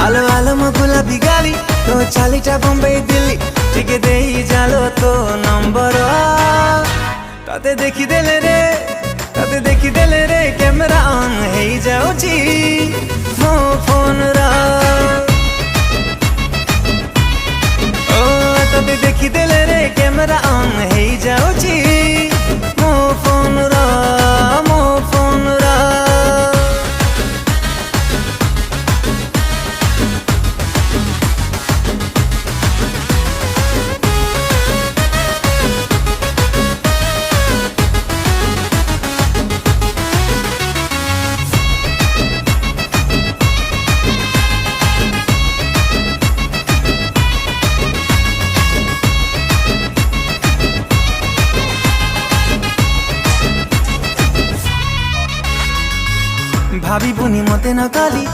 आलो आलो मो गुलाबी गाली तो चालीटा बम्बई दिल्ली टिके देई जालो तो नंबर ताते देखी देले रे कैमरा ऑन हेई जाउची मो फोन रा ओ ताते देखी देले रे कैमरा ऑन हेई जाउची मो फोन रा भाभी बुनी मते न गाली